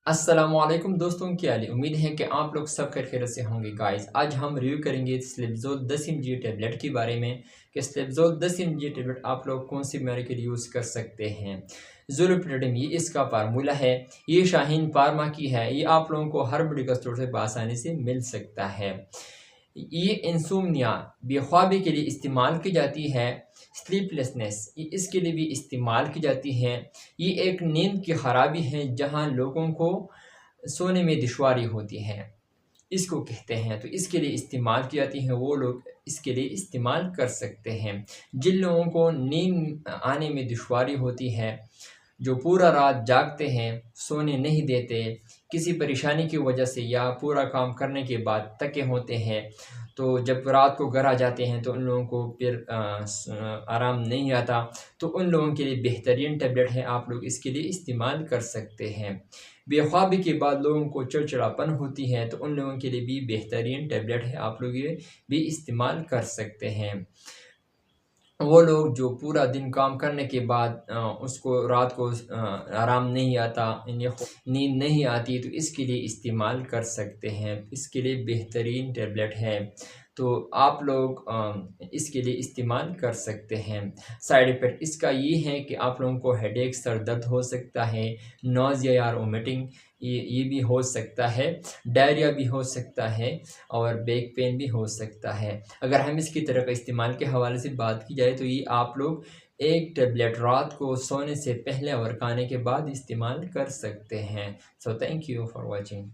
अस्सलामुअलैकुम दोस्तों, क्या हाल है। उम्मीद है कि आप लोग सब खैर से होंगे। गाइस, आज हम रिव्यू करेंगे स्लिपज़ोल 10 mg टेबलेट के बारे में कि स्लिपज़ोल 10 mg टेबलेट आप लोग कौन सी बीमारी के लिए यूज़ कर सकते हैं। ज़ोलोपेटाडिम, ये इसका फार्मूला है। ये शाहीन फार्मा की है। ये आप लोगों को हर मेडिकल स्टोर से बआसानी से मिल सकता है। ये इंसोम्निया, बेख्वाबी के लिए इस्तेमाल की जाती है। स्लीपलेसनेस, ये इसके लिए भी इस्तेमाल की जाती है। ये एक नींद की खराबी है जहाँ लोगों को सोने में दुश्वारी होती है, इसको कहते हैं। तो इसके लिए इस्तेमाल की जाती है, वो लोग इसके लिए इस्तेमाल कर सकते हैं। जिन लोगों को नींद आने में दुश्वारी होती है, जो पूरा रात जागते हैं, सोने नहीं देते किसी परेशानी की वजह से, या पूरा काम करने के बाद थके होते हैं, तो जब रात को घर आ जाते हैं तो उन लोगों को फिर आराम नहीं आता, तो उन लोगों के लिए बेहतरीन टैबलेट है। आप लोग इसके लिए इस्तेमाल कर सकते हैं। बेख्वाबी के बाद लोगों को चिड़चिड़ापन होती है, तो उन लोगों के लिए भी बेहतरीन टैबलेट है। आप लोग ये भी इस्तेमाल कर सकते हैं। वो लोग जो पूरा दिन काम करने के बाद उसको रात को आराम नहीं आता, इन्हें नींद नहीं आती, तो इसके लिए इस्तेमाल कर सकते हैं। इसके लिए बेहतरीन टैबलेट है, तो आप लोग इसके लिए इस्तेमाल कर सकते हैं। साइड इफ़ेक्ट इसका ये है कि आप लोगों को हेडेक, सर दर्द हो सकता है, नोज़िया या वोमिटिंग ये भी हो सकता है, डायरिया भी हो सकता है, और बैक पेन भी हो सकता है। अगर हम इसकी तरह का इस्तेमाल के हवाले से बात की जाए तो ये आप लोग एक टेबलेट रात को सोने से पहले और खाने के बाद इस्तेमाल कर सकते हैं। So thank you for watching.